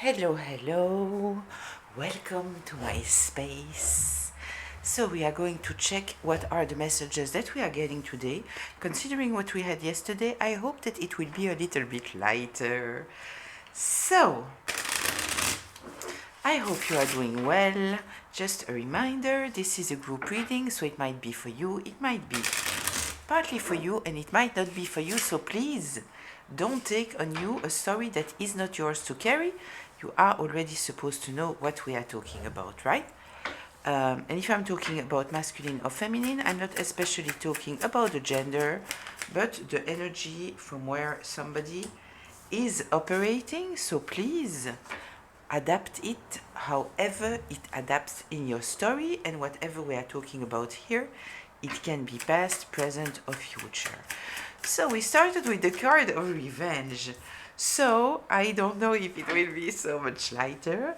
Hello, hello, welcome to my space. So, we are going to check what are the messages that we are getting today. Considering what we had yesterday, I hope that it will be a little bit lighter. So, I hope you are doing well. Just a reminder, this is a group reading, so it might be for you, it might be partly for you, and it might not be for you, so please don't take on you a story that is not yours to carry. You are already supposed to know what we are talking about, right? And if I'm talking about masculine or feminine, I'm not especially talking about the gender, but the energy from where somebody is operating. So please adapt it however it adapts in your story, and whatever we are talking about here, it can be past, present, or future. So we started with the card of revenge. So I don't know if it will be so much lighter.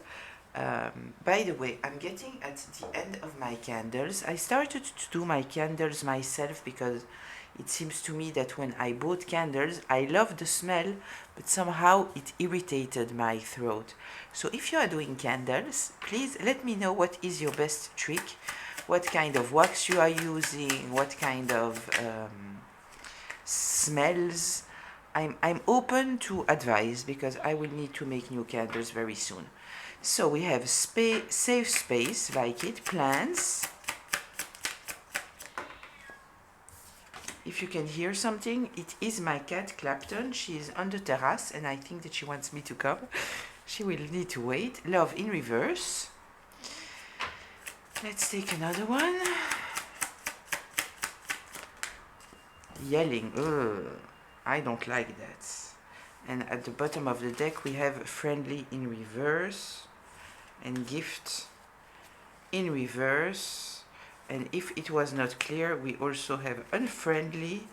By the way, I'm getting at the end of my candles. I started to do my candles myself because it seems to me that when I bought candles, I love the smell, but somehow it irritated my throat. So if you are doing candles, please let me know what is your best trick, what kind of wax you are using, what kind of smells. I'm open to advice because I will need to make new candles very soon. So we have safe space, like it, plants. If you can hear something, it is my cat Clapton. She is on the terrace and I think that she wants me to come. She will need to wait. Love in reverse. Let's take another one. Yelling. Ugh, I don't like that. And at the bottom of the deck we have friendly in reverse and gift in reverse. And if it was not clear, we also have unfriendly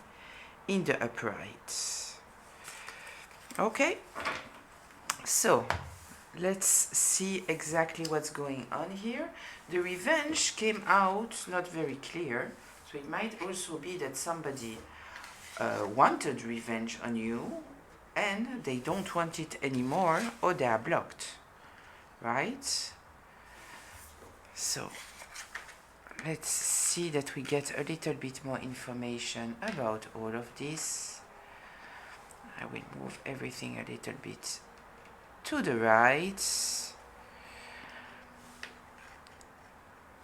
in the upright. Okay, so let's see exactly what's going on here. The revenge came out not very clear, so it might also be that somebody wanted revenge on you and they don't want it anymore, or they are blocked, right? So let's see that we get a little bit more information about all of this. I will move everything a little bit to the right.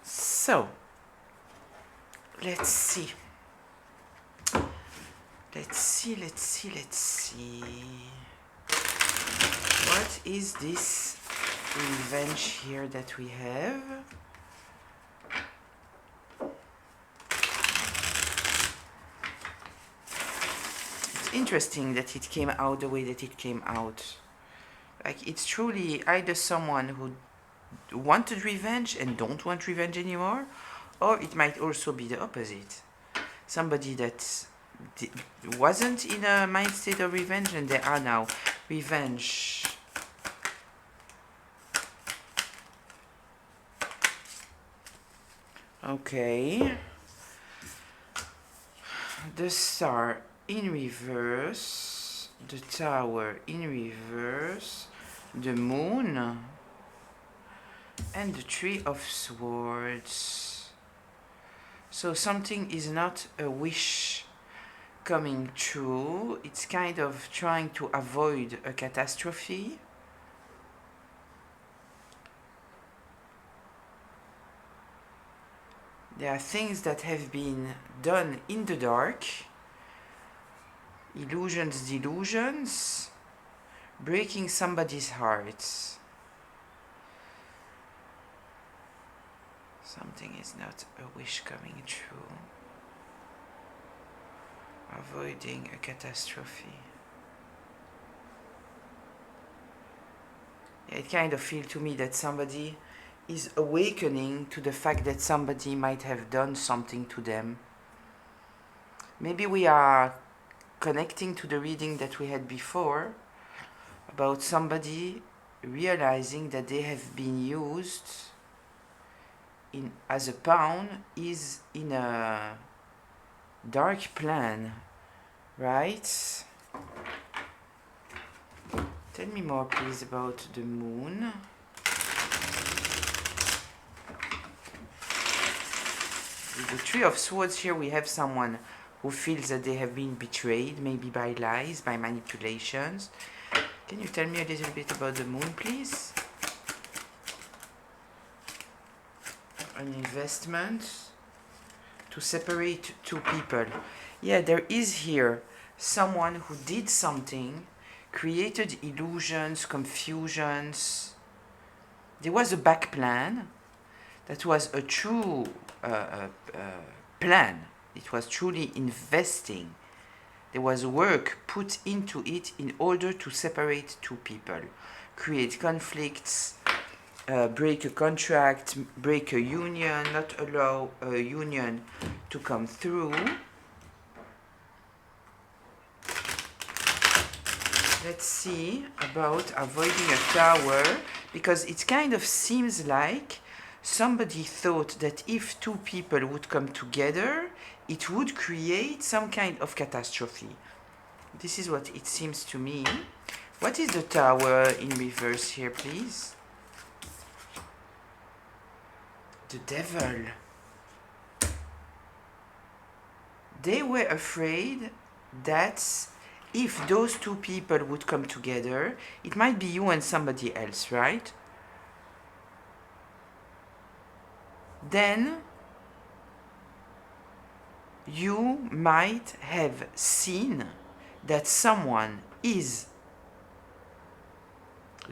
So let's see. Let's see. What is this revenge here that we have? It's interesting that it came out the way that it came out. Like, it's truly either someone who wanted revenge and don't want revenge anymore, or it might also be the opposite. Somebody that wasn't in a mind state of revenge and they are now revenge. Okay. The Star in reverse, the Tower in reverse, the Moon, and the Three of Swords. So something is not a wish coming true. It's kind of trying to avoid a catastrophe. There are things that have been done in the dark. Illusions, delusions, breaking somebody's heart. Something is not a wish coming true. Avoiding a catastrophe. It kind of feels to me that somebody is awakening to the fact that somebody might have done something to them. Maybe we are connecting to the reading that we had before about somebody realizing that they have been used as a pawn is in a dark plan, right? Tell me more, please, about the moon. With the Three of Swords here, we have someone who feels that they have been betrayed, maybe by lies, by manipulations. Can you tell me a little bit about the moon, please? An investment to separate two people. Yeah, there is here someone who did something, created illusions, confusions. There was a back plan that was a true plan. It was truly investing. There was work put into it in order to separate two people, create conflicts, break a contract, break a union, not allow a union to come through. Let's see about avoiding a tower, because it kind of seems like somebody thought that if two people would come together, it would create some kind of catastrophe. This is what it seems to me. What is the tower in reverse here, please? The devil. They were afraid that if those two people would come together, it might be you and somebody else, right? Then you might have seen that someone is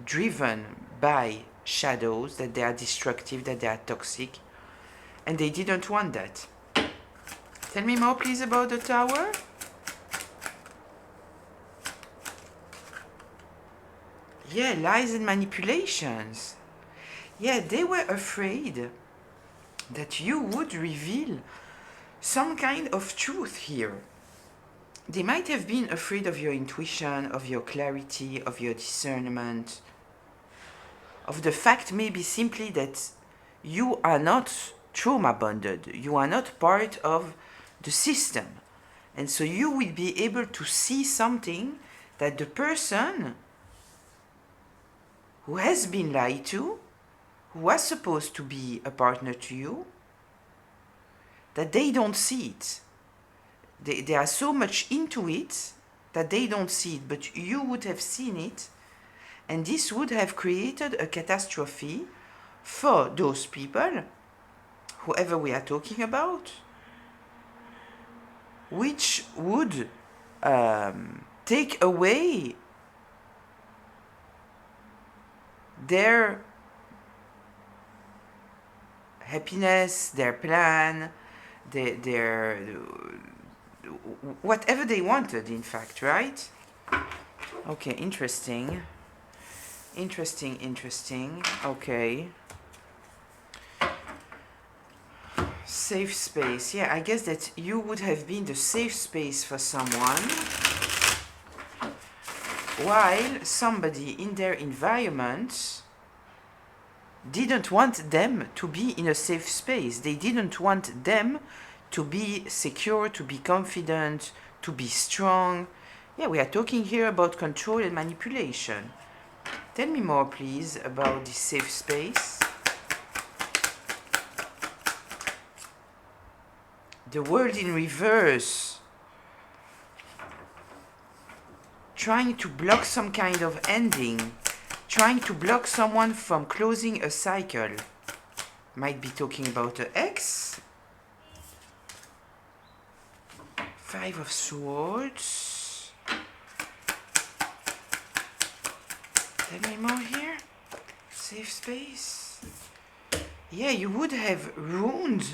driven by shadows, that they are destructive, that they are toxic, and they didn't want that. Tell me more, please, about the tower. Yeah, lies and manipulations. Yeah, they were afraid that you would reveal some kind of truth here. They might have been afraid of your intuition, of your clarity, of your discernment, of the fact maybe simply that you are not trauma bonded, you are not part of the system. And so you will be able to see something that the person who has been lied to, who was supposed to be a partner to you, that they don't see it. They are so much into it that they don't see it, but you would have seen it, and this would have created a catastrophe for those people, whoever we are talking about, which would take away their happiness, their plan, their whatever they wanted, in fact, right? Okay, interesting. Okay. Safe space. Yeah, I guess that you would have been the safe space for someone, while somebody in their environment didn't want them to be in a safe space. They didn't want them to be secure, to be confident, to be strong. Yeah, we are talking here about control and manipulation. Tell me more, please, about this safe space. The world in reverse. Trying to block some kind of ending. Trying to block someone from closing a cycle. Might be talking about an ex. Five of Swords. Tell me more here. Safe space. Yeah, you would have ruined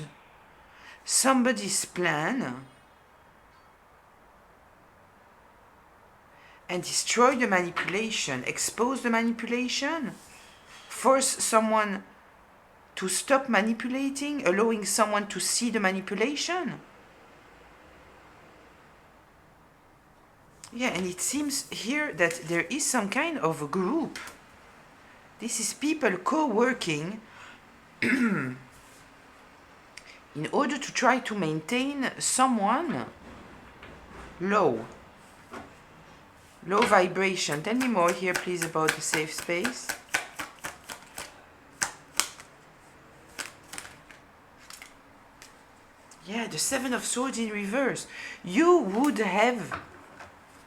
somebody's plan and destroy the manipulation, expose the manipulation, force someone to stop manipulating, allowing someone to see the manipulation. Yeah, and it seems here that there is some kind of a group. This is people co-working in order to try to maintain someone low. Low vibration. Tell me more here, please, about the safe space. Yeah, the Seven of Swords in reverse. You would have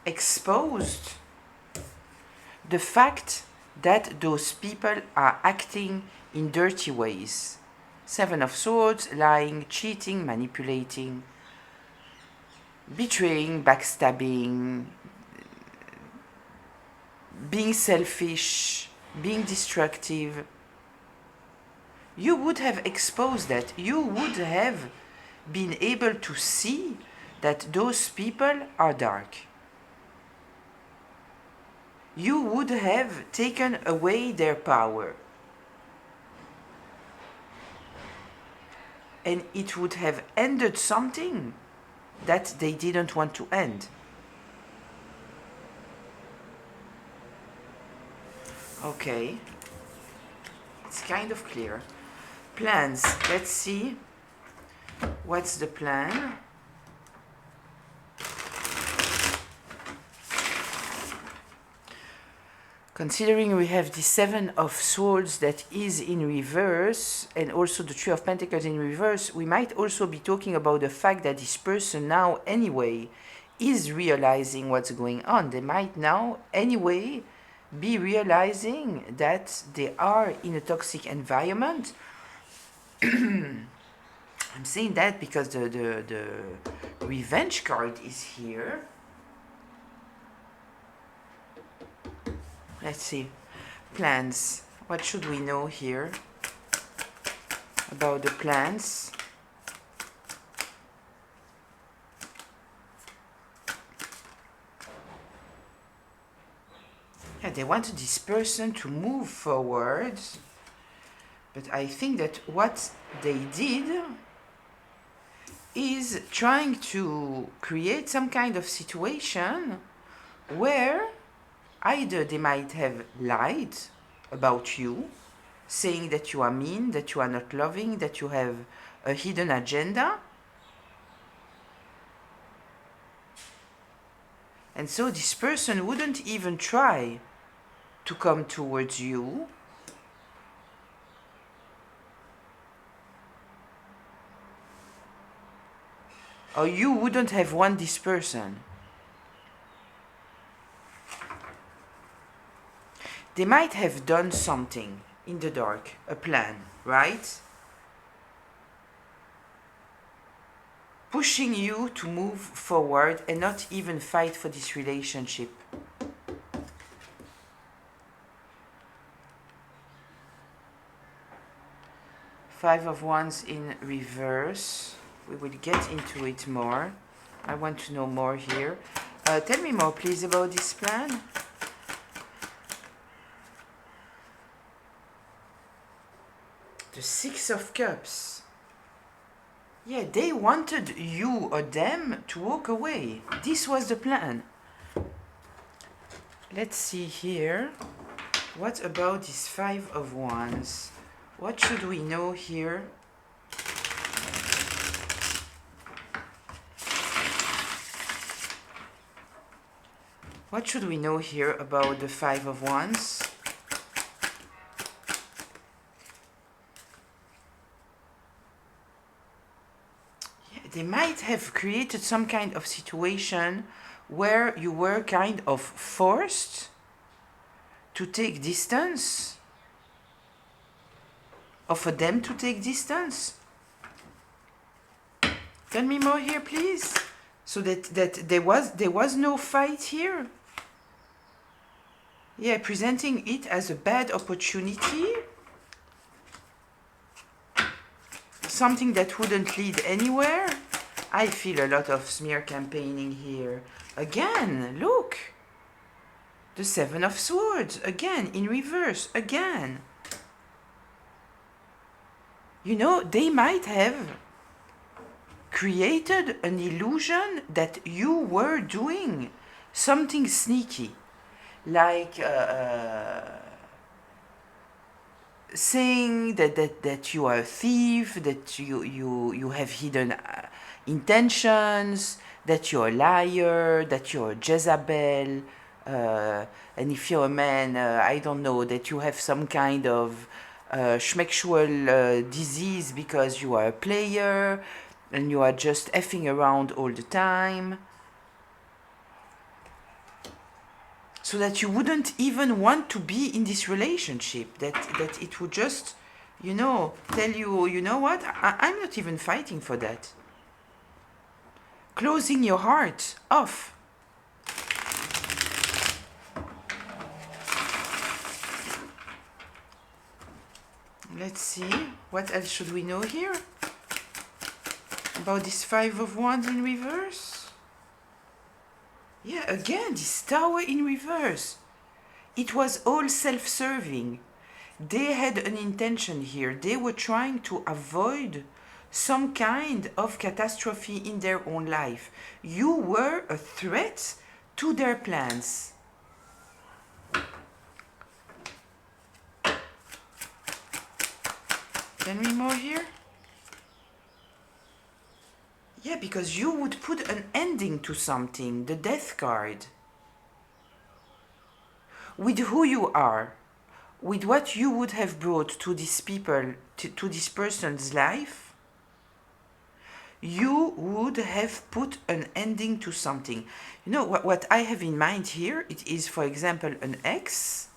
exposed the fact that those people are acting in dirty ways. Seven of Swords, lying, cheating, manipulating, betraying, backstabbing, being selfish, being destructive. You would have exposed that. You would have been able to see that those people are dark. You would have taken away their power. And it would have ended something that they didn't want to end. Okay. It's kind of clear. Plans. Let's see. What's the plan? Considering we have the Seven of Swords that is in reverse and also the Three of Pentacles in reverse, we might also be talking about the fact that this person now anyway is realizing what's going on. They might now anyway be realizing that they are in a toxic environment. I'm saying that because the revenge card is here. Let's see. Plans. What should we know here about the plans? Yeah, they wanted this person to move forward. But I think that what they did is trying to create some kind of situation where either they might have lied about you, saying that you are mean, that you are not loving, that you have a hidden agenda. And so this person wouldn't even try to come towards you. Or you wouldn't have won this person. They might have done something in the dark, a plan, right? Pushing you to move forward and not even fight for this relationship. Five of Wands in reverse. We will get into it more. I want to know more here. Tell me more, please, about this plan. The Six of Cups. Yeah, they wanted you or them to walk away. This was the plan. Let's see here. What about this Five of Wands? What should we know here? What should we know here about the Five of Wands? They might have created some kind of situation where you were kind of forced to take distance, or for them to take distance. Tell me more here, please. So that there was no fight here. Yeah, presenting it as a bad opportunity. Something that wouldn't lead anywhere. I feel a lot of smear campaigning here. Again, look. The Seven of Swords. Again, in reverse. Again. You know, they might have created an illusion that you were doing something sneaky. Like saying that you are a thief, that you have hidden intentions, that you're a liar, that you're a Jezebel, and if you're a man, I don't know, that you have some kind of schmexual disease because you are a player and you are just effing around all the time, so that you wouldn't even want to be in this relationship, that it would just, you know, tell you, you know what, I'm not even fighting for that. Closing your heart off. Let's see, what else should we know here about this Five of Wands in reverse? Yeah, again, this Tower in reverse. It was all self-serving. They had an intention here. They were trying to avoid some kind of catastrophe in their own life. You were a threat to their plans. Can we more here? Yeah, because you would put an ending to something, the Death card. With who you are, with what you would have brought to these people, to this person's life, you would have put an ending to something. You know, what I have in mind here, it is, for example, an ex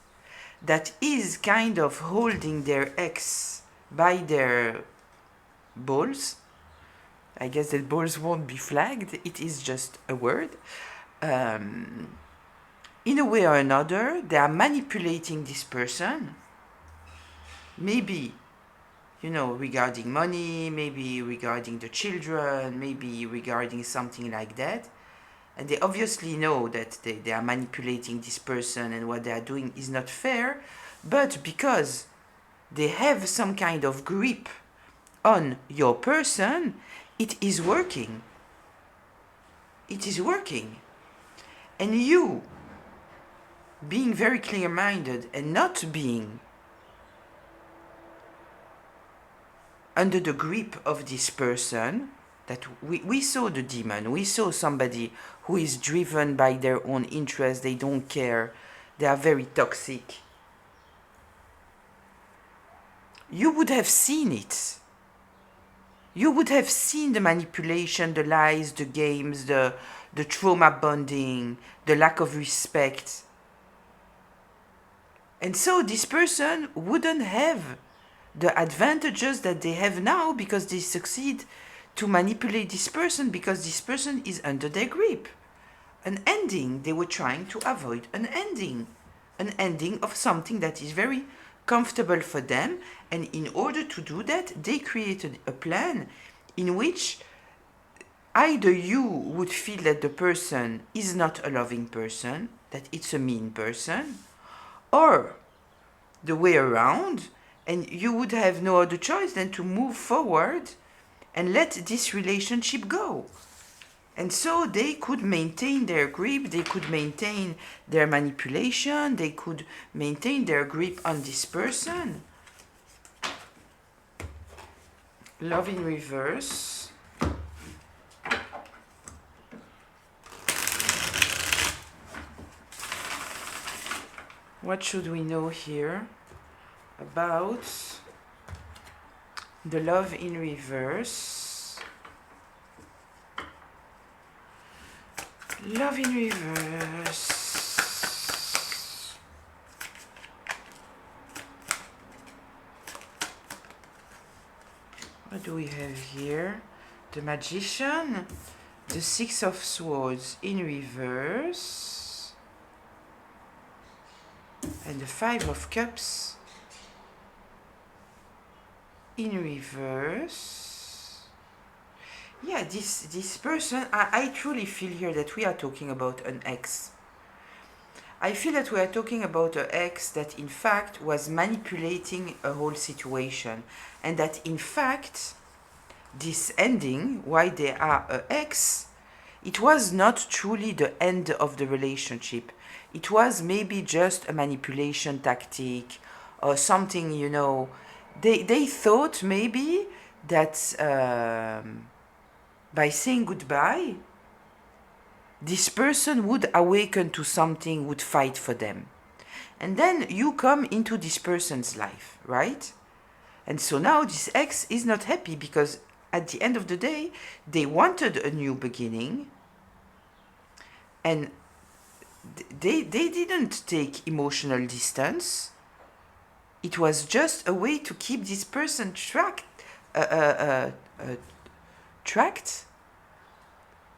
that is kind of holding their ex by their balls. I guess that balls won't be flagged, it is just a word. In a way or another, they are manipulating this person. Maybe, you know, regarding money, maybe regarding the children, maybe regarding something like that. And they obviously know that they are manipulating this person and what they are doing is not fair, but because they have some kind of grip on your person, it is working. It is working. And you, being very clear-minded and not being under the grip of this person, that we saw the demon, we saw somebody who is driven by their own interests, they don't care, they are very toxic. You would have seen it. You would have seen the manipulation, the lies, the games, the trauma bonding, the lack of respect. And so this person wouldn't have the advantages that they have now because they succeed to manipulate this person because this person is under their grip. An ending, they were trying to avoid an ending of something that is very comfortable for them, and in order to do that, they created a plan in which either you would feel that the person is not a loving person, that it's a mean person, or the way around, and you would have no other choice than to move forward and let this relationship go. And so they could maintain their grip, they could maintain their manipulation, they could maintain their grip on this person. Love in reverse. What should we know here about the love in reverse? Love in reverse. What do we have here? The Magician, the Six of Swords in reverse, and the Five of Cups in reverse. Yeah, this person, I truly feel here that we are talking about an ex. I feel that we are talking about an ex that in fact was manipulating a whole situation, and that in fact this ending, why they are an ex, it was not truly the end of the relationship. It was maybe just a manipulation tactic or something, you know. They thought maybe that by saying goodbye, this person would awaken to something, would fight for them. And then you come into this person's life, right? And so now this ex is not happy because at the end of the day, they wanted a new beginning, and they didn't take emotional distance. It was just a way to keep this person trapped. Trapped?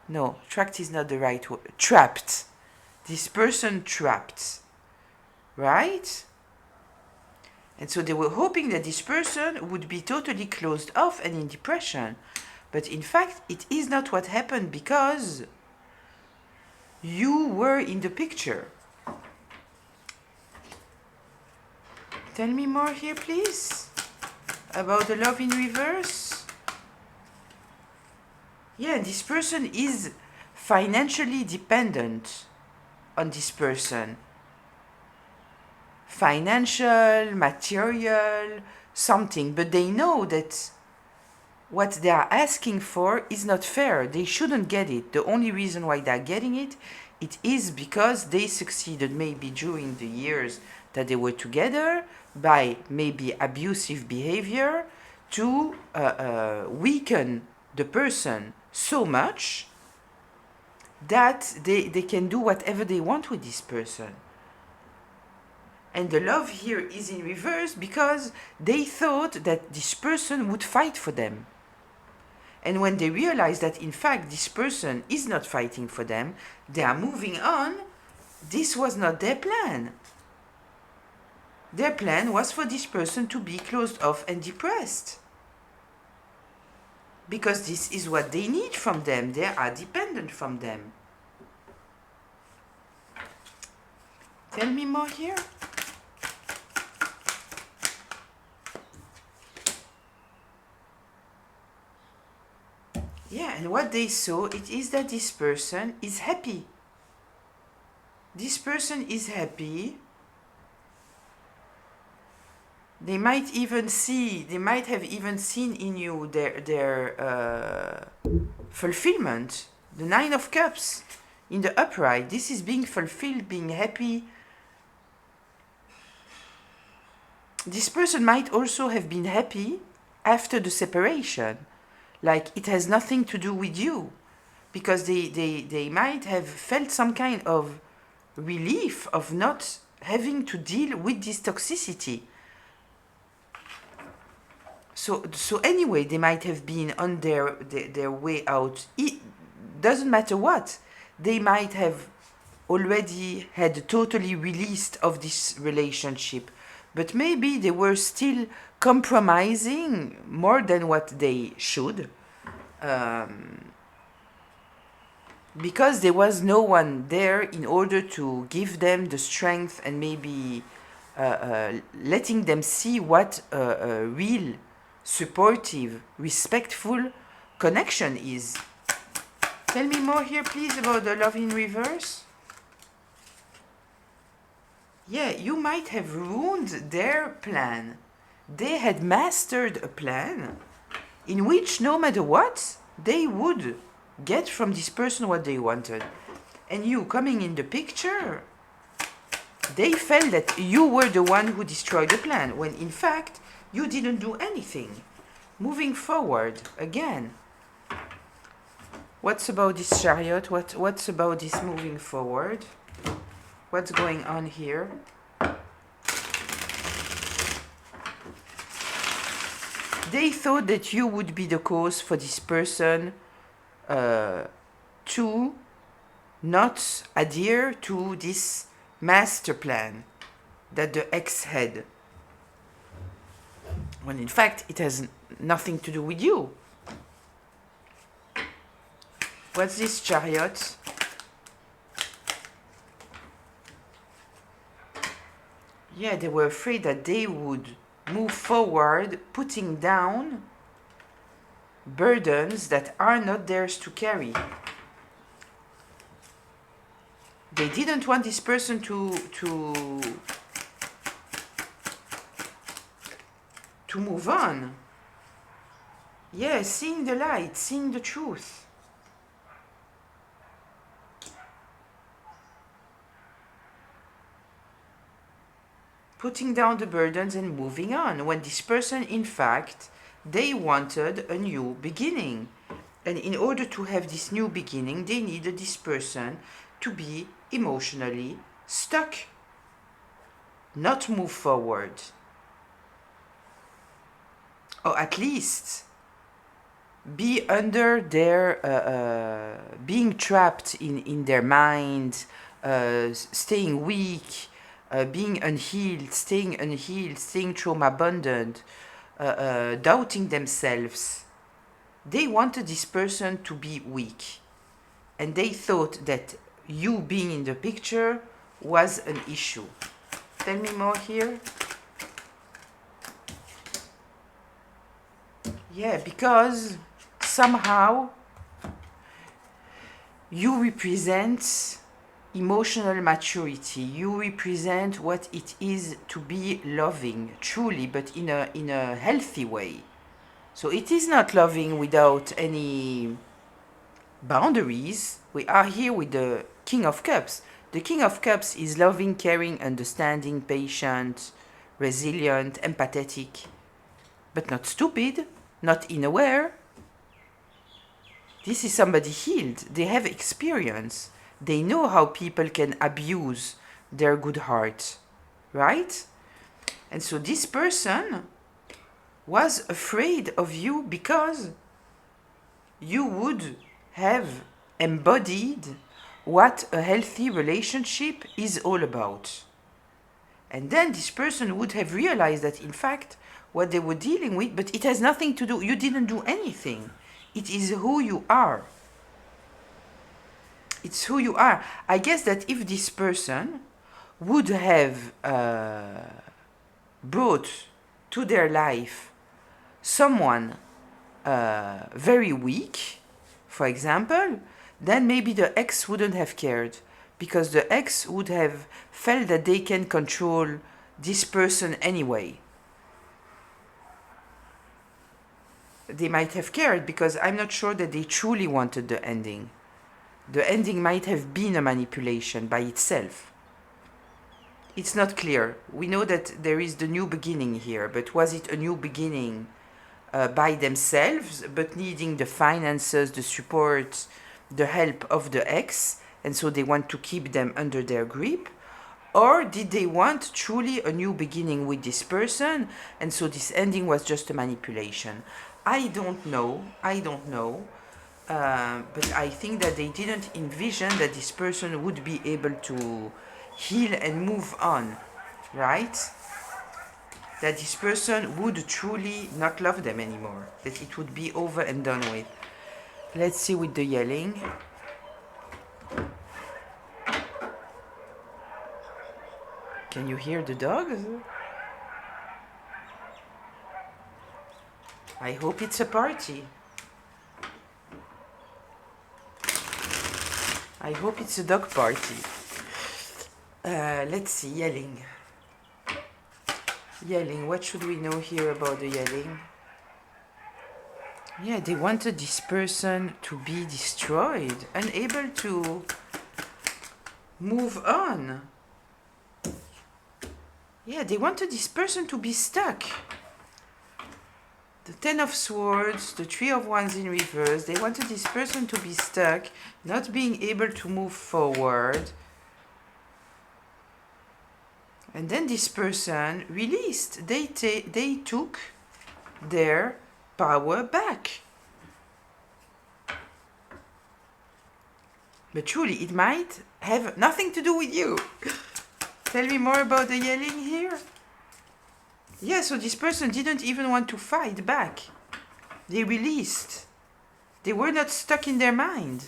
No, trapped is not the right word. Trapped. This person trapped. Right? And so they were hoping that this person would be totally closed off and in depression. But in fact, it is not what happened because you were in the picture. Tell me more here, please, about the love in reverse. Yeah, this person is financially dependent on this person. Financial, material, something. But they know that what they are asking for is not fair. They shouldn't get it. The only reason why they're getting it, it is because they succeeded maybe during the years that they were together by maybe abusive behavior to weaken the person so much that they can do whatever they want with this person. And the love here is in reverse because they thought that this person would fight for them. And when they realize that in fact this person is not fighting for them, they are moving on, this was not their plan. Their plan was for this person to be closed off and depressed. Because this is what they need from them. They are dependent from them. Tell me more here. Yeah, and what they saw, it is that this person is happy. This person is happy. They might have even seen in you their fulfillment. The Nine of Cups in the upright. This is being fulfilled, being happy. This person might also have been happy after the separation. Like it has nothing to do with you. Because they might have felt some kind of relief of not having to deal with this toxicity. So anyway, they might have been on their way out. It doesn't matter what. They might have already had totally released of this relationship. But maybe they were still compromising more than what they should. Because there was no one there in order to give them the strength and maybe letting them see what a real supportive, respectful connection is. Tell me more here, please, about the love in reverse. Yeah, you might have ruined their plan. They had mastered a plan in which no matter what, they would get from this person what they wanted. And you coming in the picture, they felt that you were the one who destroyed the plan, when in fact, you didn't do anything. Moving forward, again. What's about this Chariot? What's about this moving forward? What's going on here? They thought that you would be the cause for this person to not adhere to this master plan that the ex had. When in fact it has nothing to do with you. What's this Chariot? Yeah, they were afraid that they would move forward, putting down burdens that are not theirs to carry. They didn't want this person to move on. Yeah, seeing the light, seeing the truth. putting down the burdens and moving on, when this person, in fact, they wanted a new beginning. And in order to have this new beginning, they needed this person to be emotionally stuck, not move forward. Or at least be under their, being trapped in their mind, staying weak, being unhealed, staying trauma-bonded, doubting themselves. They wanted this person to be weak. And they thought that you being in the picture was an issue. Tell me more here. Yeah, because somehow you represent emotional maturity. You represent what it is to be loving, truly, but in a healthy way. So it is not loving without any boundaries. We are here with the King of Cups. The King of Cups is loving, caring, understanding, patient, resilient, empathetic, but not stupid, not unaware. This is somebody healed. They have experience. They know how people can abuse their good heart, right? And so this person was afraid of you because you would have embodied what a healthy relationship is all about. And then this person would have realized that, in fact, what they were dealing with, but it has nothing to do, you didn't do anything. It is who you are. It's who you are. I guess that if this person would have brought to their life someone very weak, for example, then maybe the ex wouldn't have cared, because the ex would have felt that they can control this person anyway. They might have cared, because I'm not sure that they truly wanted the ending. The ending might have been a manipulation by itself. It's not clear. We know that there is the new beginning here, but was it a new beginning by themselves, but needing the finances, the support, the help of the ex, and so they want to keep them under their grip? Or did they want truly a new beginning with this person, and so this ending was just a manipulation? I don't know, but I think that they didn't envision that this person would be able to heal and move on, right? That this person would truly not love them anymore, that it would be over and done with. Let's see with the yelling. Can you hear the dogs? I hope it's a party. I hope it's a dog party. Let's see, yelling. Yelling, what should we know here about the yelling? Yeah, they wanted this person to be destroyed, unable to move on. Yeah, they wanted this person to be stuck. The Ten of Swords, the Three of Wands in reverse, they wanted this person to be stuck, not being able to move forward. And then this person released. They took their power back. But truly, it might have nothing to do with you. Tell me more about the yelling here. Yeah, so this person didn't even want to fight back. They released. They were not stuck in their mind.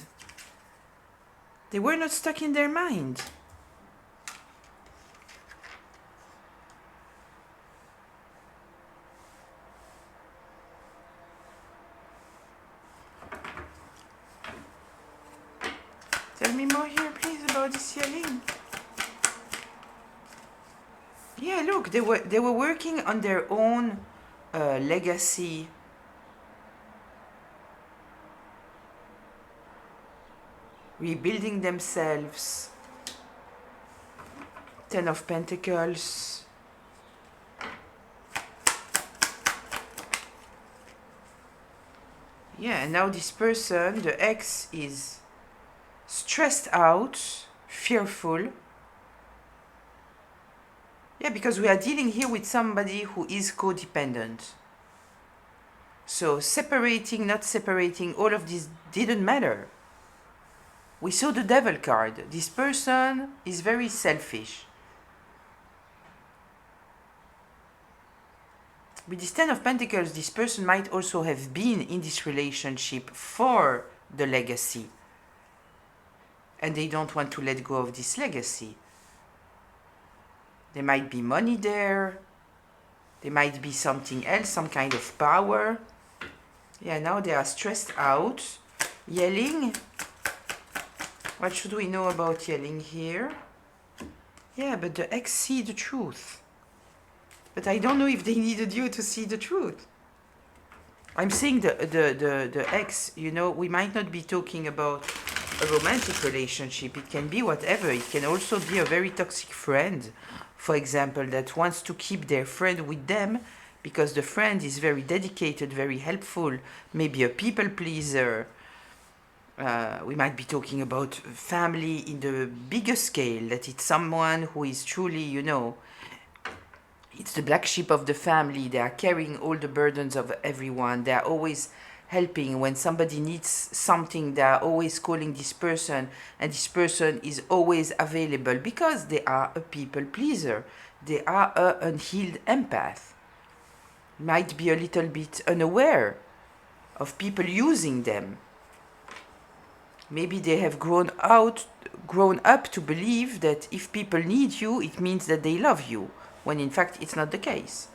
They were not stuck in their mind. Tell me more here, please, about this yelling. Yeah, look, they were working on their own legacy. Rebuilding themselves. Ten of Pentacles. Yeah, and now this person, the ex, is stressed out, fearful. Yeah, because we are dealing here with somebody who is codependent. So separating, not separating, all of this didn't matter. We saw the devil card. This person is very selfish. With this Ten of Pentacles, this person might also have been in this relationship for the legacy. And they don't want to let go of this legacy. There might be money there. There might be something else, some kind of power. Yeah, now they are stressed out, yelling. What should we know about yelling here? Yeah, but the ex see the truth. But I don't know if they needed you to see the truth. I'm saying the ex, you know, we might not be talking about a romantic relationship. It can be whatever. It can also be a very toxic friend, for example, that wants to keep their friend with them because the friend is very dedicated, very helpful, maybe a people pleaser. We might be talking about family in the bigger scale, that it's someone who is truly, you know, it's the black sheep of the family. They are carrying all the burdens of everyone. They are always helping. When somebody needs something, they are always calling this person, and this person is always available because they are a people pleaser. They are an unhealed empath. Might be a little bit unaware of people using them. Maybe they have grown up to believe that if people need you, it means that they love you, when in fact it's not the case.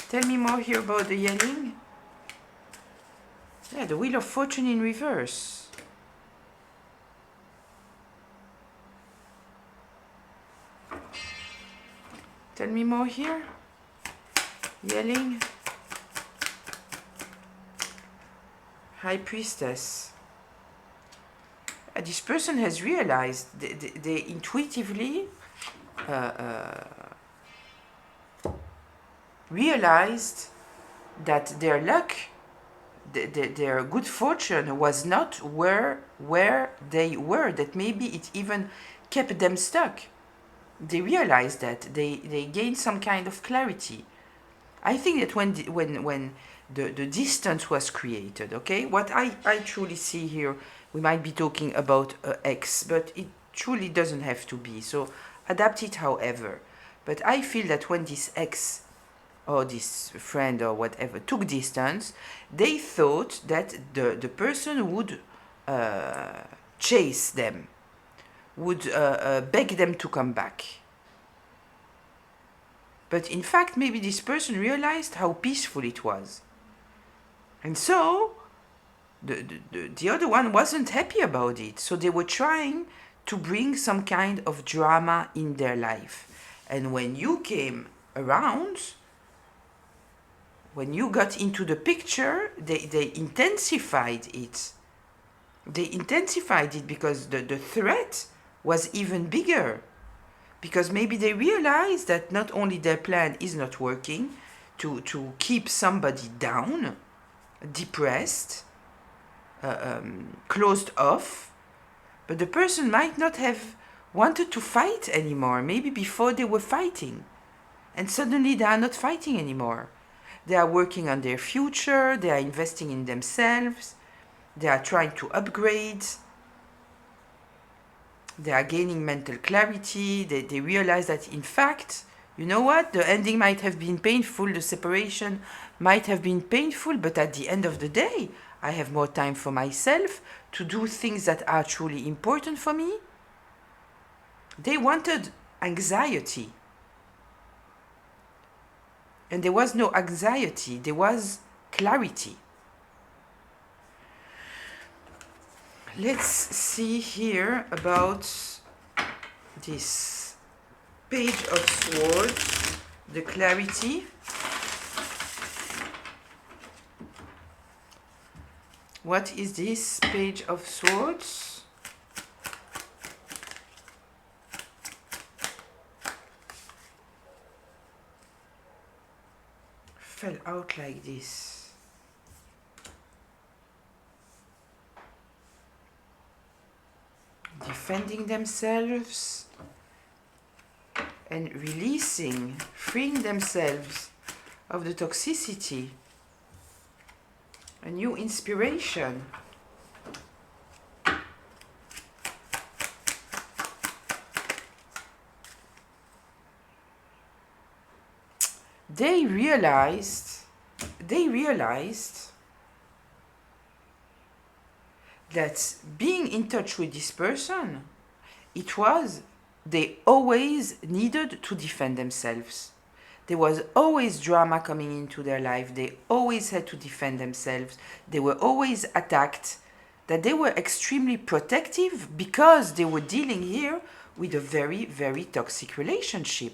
Tell me more here about the yelling. Yeah, the Wheel of Fortune in reverse. Tell me more here. Yelling. High Priestess. This person has realized, they intuitively realized that their luck, their good fortune was not where they were, that maybe it even kept them stuck. They realized that they gained some kind of clarity. I think that when the distance was created, okay, what I truly see here, we might be talking about X, but it truly doesn't have to be. So adapt it however. But I feel that when this X or this friend or whatever took distance, they thought that the person would chase them, would beg them to come back. But in fact, maybe this person realized how peaceful it was. And so the other one wasn't happy about it. So they were trying to bring some kind of drama in their life. And when you came around, when you got into the picture, they intensified it. They intensified it because the threat was even bigger. Because maybe they realized that not only their plan is not working to keep somebody down, depressed, closed off, but the person might not have wanted to fight anymore. Maybe before they were fighting, and suddenly they are not fighting anymore. They are working on their future, they are investing in themselves, they are trying to upgrade, they are gaining mental clarity, they realize that in fact, you know what, the ending might have been painful, the separation might have been painful, but at the end of the day, I have more time for myself to do things that are truly important for me. They wanted anxiety. And there was no anxiety, there was clarity. Let's see here about this Page of Swords, the clarity. What is this Page of Swords? Fell out like this. defending themselves and releasing, freeing themselves of the toxicity. A new inspiration. They realized that being in touch with this person, they always needed to defend themselves. There was always drama coming into their life. They always had to defend themselves. They were always attacked. That they were extremely protective because they were dealing here with a very, very toxic relationship.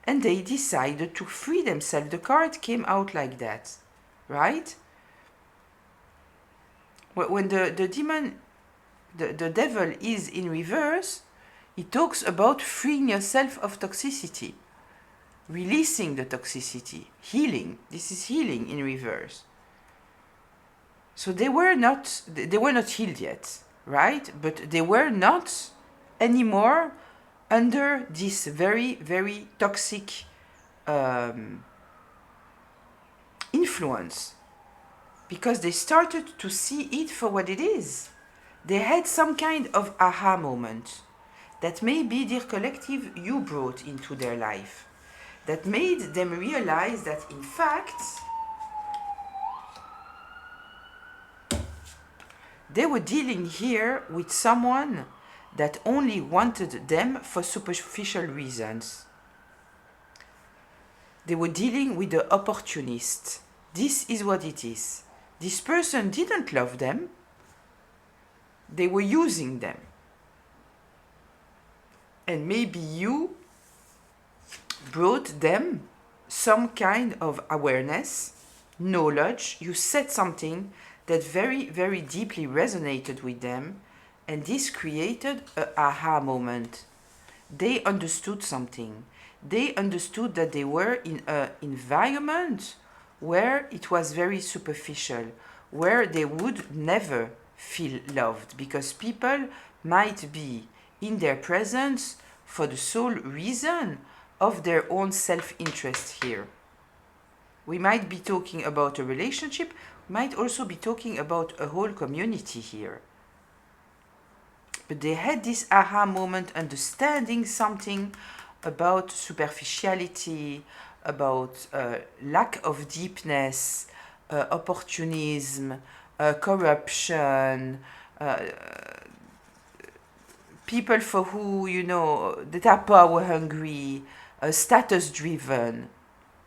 And they decided to free themselves. The card came out like that, right? When the demon, the devil is in reverse, he talks about freeing yourself of toxicity, releasing the toxicity, healing. This is healing in reverse. So they were not healed yet, right? But they were not anymore under this very, very toxic influence, because they started to see it for what it is. They had some kind of aha moment that maybe, dear collective, you brought into their life, that made them realize that in fact they were dealing here with someone that only wanted them for superficial reasons. They were dealing with the opportunist. This is what it is. This person didn't love them. They were using them. And maybe you brought them some kind of awareness, knowledge. You said something that very, very deeply resonated with them, and this created an aha moment. They understood something. They understood that they were in an environment where it was very superficial, where they would never feel loved, because people might be in their presence for the sole reason of their own self-interest here. We might be talking about a relationship, might also be talking about a whole community here. But they had this aha moment, understanding something about superficiality, about lack of deepness, opportunism, corruption, people for who, you know, that are power hungry, status driven,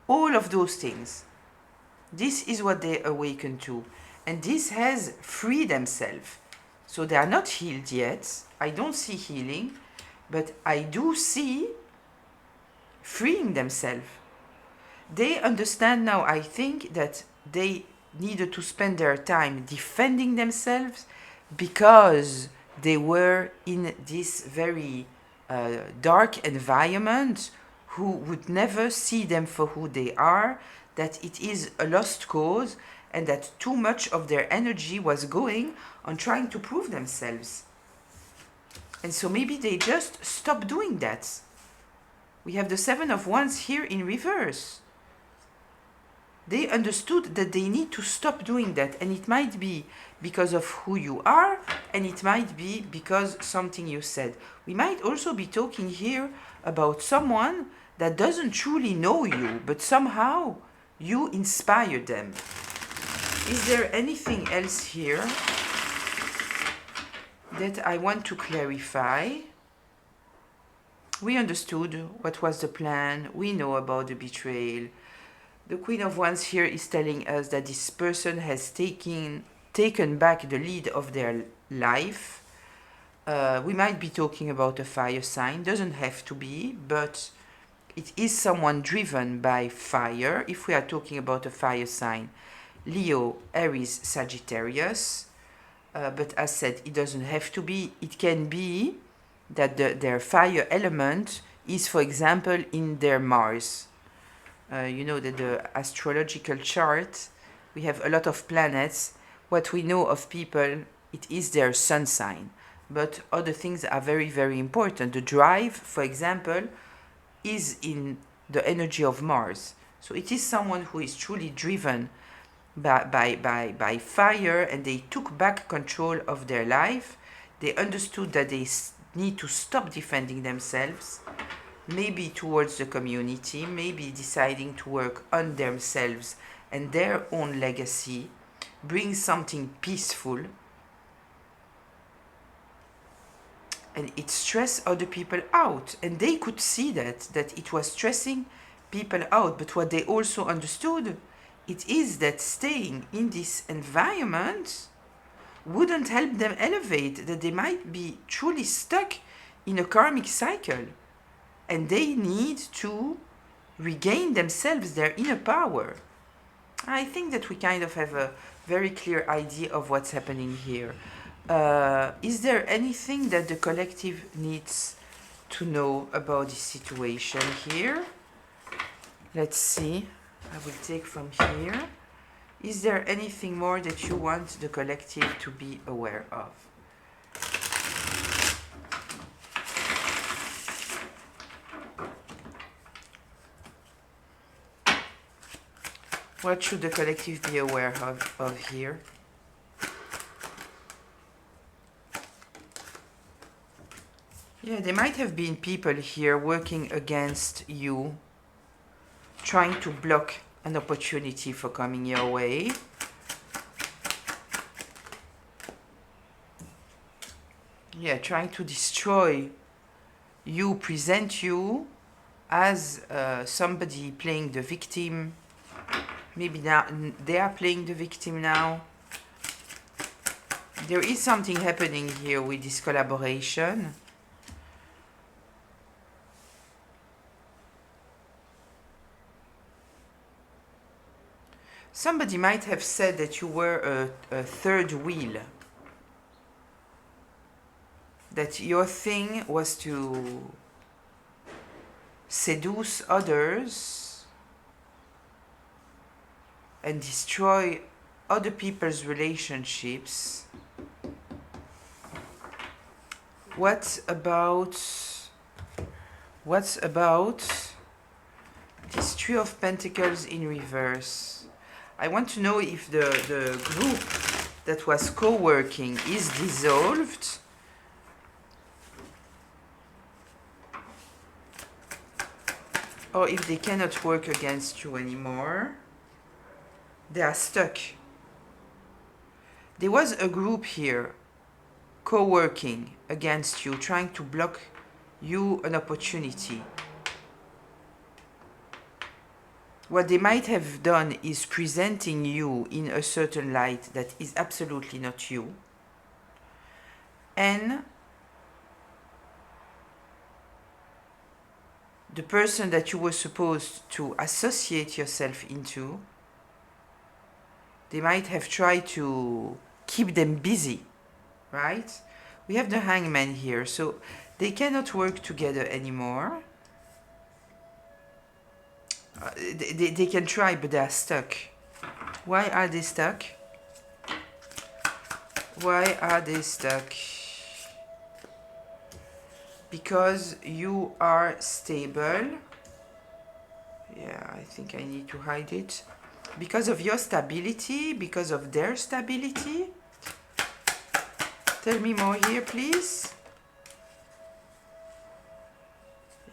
all of those things. This is what they awaken to, and this has freed themselves. So they are not healed yet. I don't see healing, but I do see freeing themselves. They understand now, I think, that they needed to spend their time defending themselves because they were in this very dark environment who would never see them for who they are, that it is a lost cause, and that too much of their energy was going on trying to prove themselves. And so maybe they just stopped doing that. We have the Seven of Wands here in reverse. They understood that they need to stop doing that, and it might be because of who you are, and it might be because something you said. We might also be talking here about someone that doesn't truly know you, but somehow you inspire them. Is there anything else here that I want to clarify? We understood what was the plan. We know about the betrayal. The Queen of Wands here is telling us that this person has taken back the lead of their life. We might be talking about a fire sign. Doesn't have to be, but it is someone driven by fire. If we are talking about a fire sign, Leo, Aries, Sagittarius. But as said, it doesn't have to be. It can be that their fire element is, for example, in their Mars. You know that the astrological chart, we have a lot of planets. What we know of people, it is their sun sign. but other things are very, very important. The drive, for example, is in the energy of Mars. So it is someone who is truly driven by fire, and they took back control of their life. They understood that they need to stop defending themselves, maybe towards the community, maybe deciding to work on themselves and their own legacy, bring something peaceful. And it stressed other people out, and they could see that it was stressing people out. But what they also understood, it is that staying in this environment wouldn't help them elevate, that they might be truly stuck in a karmic cycle, and they need to regain themselves, their inner power. I think that we kind of have a very clear idea of what's happening here. Is there anything that the collective needs to know about this situation here? Let's see. I will take from here. Is there anything more that you want the collective to be aware of? What should the collective be aware of here? Yeah, there might have been people here working against you, trying to block an opportunity for coming your way. Yeah, trying to destroy you, present you as somebody playing the victim. Maybe now they are playing the victim now. There is something happening here with this collaboration. Somebody might have said that you were a third wheel. That your thing was to seduce others and destroy other people's relationships. What's about this Three of Pentacles in reverse? I want to know if the group that was co-working is dissolved, or if they cannot work against you anymore. They are stuck. There was a group here co-working against you, trying to block you an opportunity. What they might have done is presenting you in a certain light that is absolutely not you. And the person that you were supposed to associate yourself into, they might have tried to keep them busy, right? We have the Hangman here, so they cannot work together anymore. They can try, but they are stuck. Why are they stuck? Why are they stuck? Because you are stable. Yeah, I think I need to hide it. Because of your stability, because of their stability. Tell me more here, please.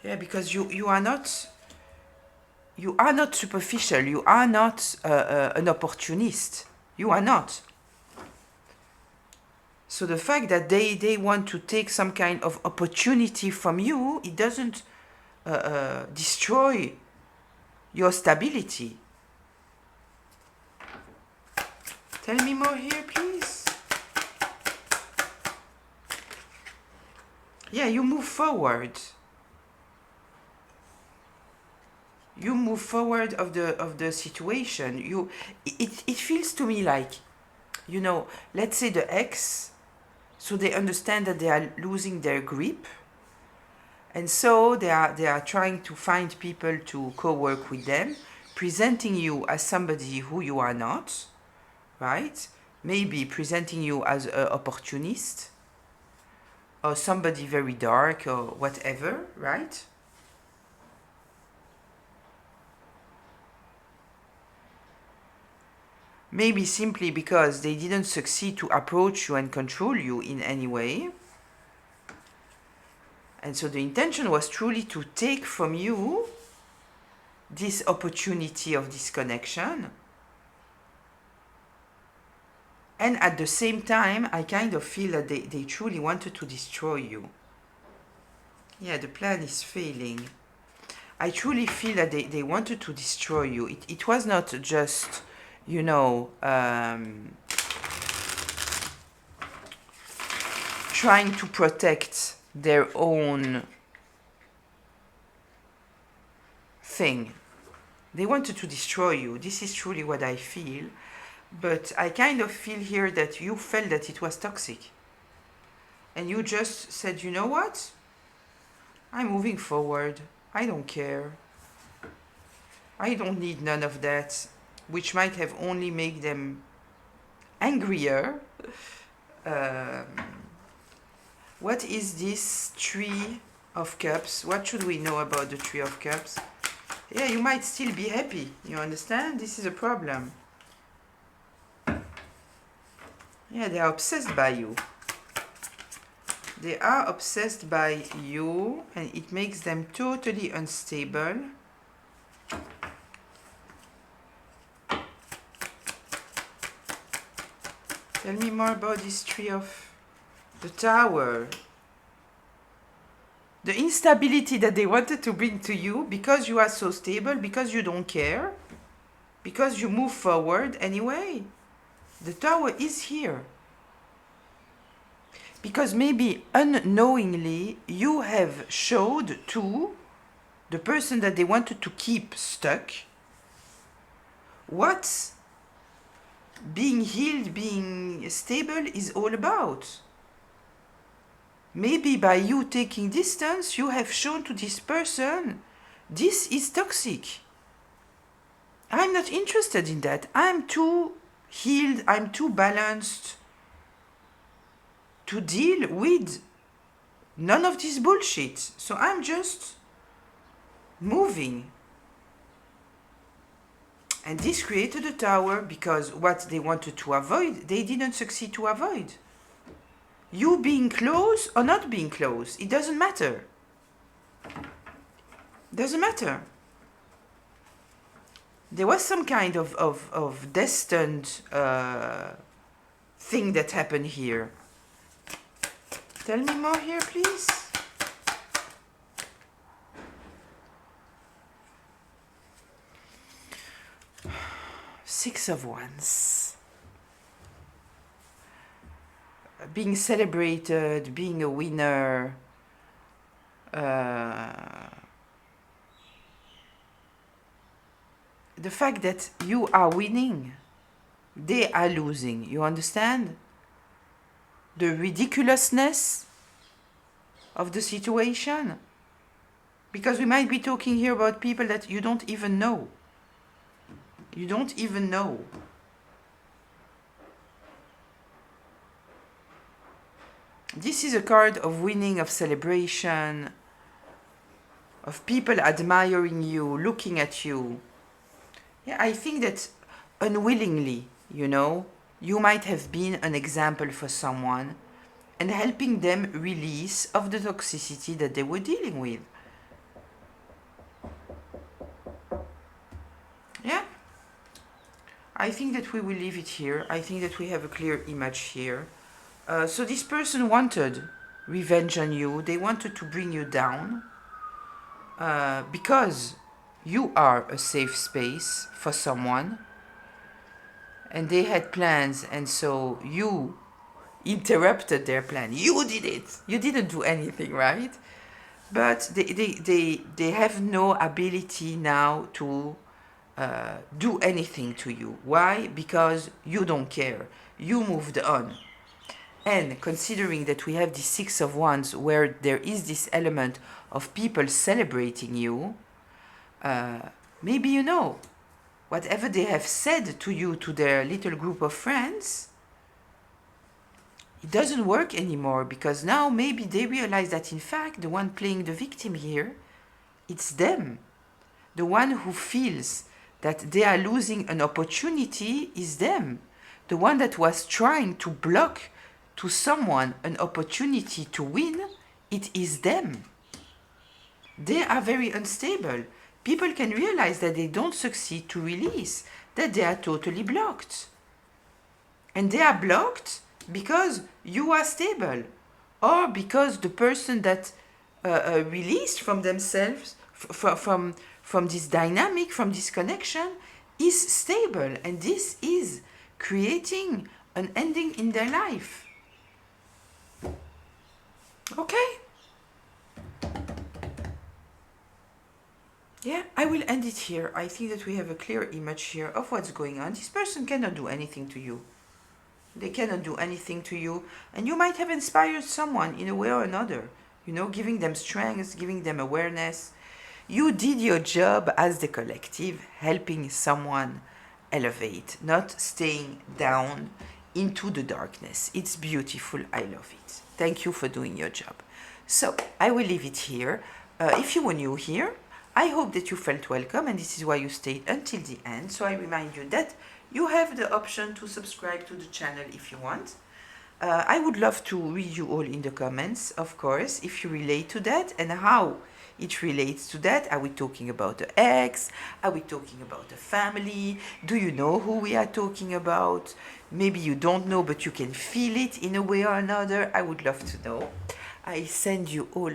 Yeah, because you are not superficial. You are not an opportunist. You are not. So the fact that they want to take some kind of opportunity from you, it doesn't destroy your stability. Tell me more here, please. Yeah, you move forward. You move forward of the situation. It feels to me like, you know, let's say the ex, so they understand that they are losing their grip, and so they are trying to find people to co-work with them, presenting you as somebody who you are not, right? Maybe presenting you as an opportunist, or somebody very dark or whatever, right? Maybe simply because they didn't succeed to approach you and control you in any way. And so the intention was truly to take from you this opportunity of disconnection. And at the same time, I kind of feel that they truly wanted to destroy you. Yeah, the plan is failing. I truly feel that they wanted to destroy you. It was not just, you know, trying to protect their own thing. They wanted to destroy you. This is truly what I feel. But I kind of feel here that you felt that it was toxic. And you just said, you know what? I'm moving forward. I don't care. I don't need none of that, which might have only made them angrier. What is this Three of Cups? What should we know about the Three of Cups? Yeah, you might still be happy. You understand? This is a problem. Yeah, they are obsessed by you. They are obsessed by you, and it makes them totally unstable. Tell me more about this Three of the Tower. The instability that they wanted to bring to you because you are so stable, because you don't care, because you move forward anyway. The Tower is here. Because maybe unknowingly you have showed to the person that they wanted to keep stuck what being healed, being stable is all about. Maybe by you taking distance, you have shown to this person, this is toxic. I'm not interested in that. I'm too healed, I'm too balanced to deal with none of this bullshit. So I'm just moving. And this created a tower because what they wanted to avoid, they didn't succeed to avoid. You being close or not being close, it doesn't matter. Doesn't matter. There was some kind of destined thing that happened here. Tell me more here, please. Six of Wands. Being celebrated, being a winner. The fact that you are winning, they are losing. You understand? The ridiculousness of the situation. Because we might be talking here about people that you don't even know. You don't even know. This is a card of winning, of celebration, of people admiring you, looking at you. Yeah, I think that unwillingly, you know, you might have been an example for someone and helping them release of the toxicity that they were dealing with. Yeah. I think that we will leave it here. I think that we have a clear image here. So this person wanted revenge on you. They wanted to bring you down because you are a safe space for someone. And they had plans, and so you interrupted their plan. You did it. You didn't do anything, right? But they have no ability now to do anything to you. Why? Because you don't care. You moved on. And considering that we have the Six of Wands, where there is this element of people celebrating you, maybe you know, whatever they have said to you, to their little group of friends, it doesn't work anymore, because now maybe they realize that in fact the one playing the victim here, it's them. The one who feels that they are losing an opportunity is them. The one that was trying to block to someone an opportunity to win, it is them. They are very unstable. People can realize that they don't succeed to release, that they are totally blocked. And they are blocked because you are stable, or because the person that released from themselves, from this dynamic, from this connection, is stable, and this is creating an ending in their life. Okay? Yeah, I will end it here. I think that we have a clear image here of what's going on. This person cannot do anything to you. They cannot do anything to you, and you might have inspired someone in a way or another, you know, giving them strength, giving them awareness. You did your job as the collective, helping someone elevate, not staying down into the darkness. It's beautiful. I love it. Thank you for doing your job. So I will leave it here. If you were new here, I hope that you felt welcome, and this is why you stayed until the end. So I remind you that you have the option to subscribe to the channel if you want. I would love to read you all in the comments, of course, if you relate to that and how it relates to that. Are we talking about the ex? Are we talking about the family? Do you know who we are talking about? Maybe you don't know, but you can feel it in a way or another. I would love to know. I send you all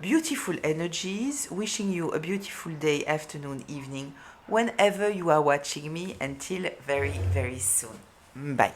beautiful energies, wishing you a beautiful day, afternoon, evening, whenever you are watching me. Until very, very soon. Bye.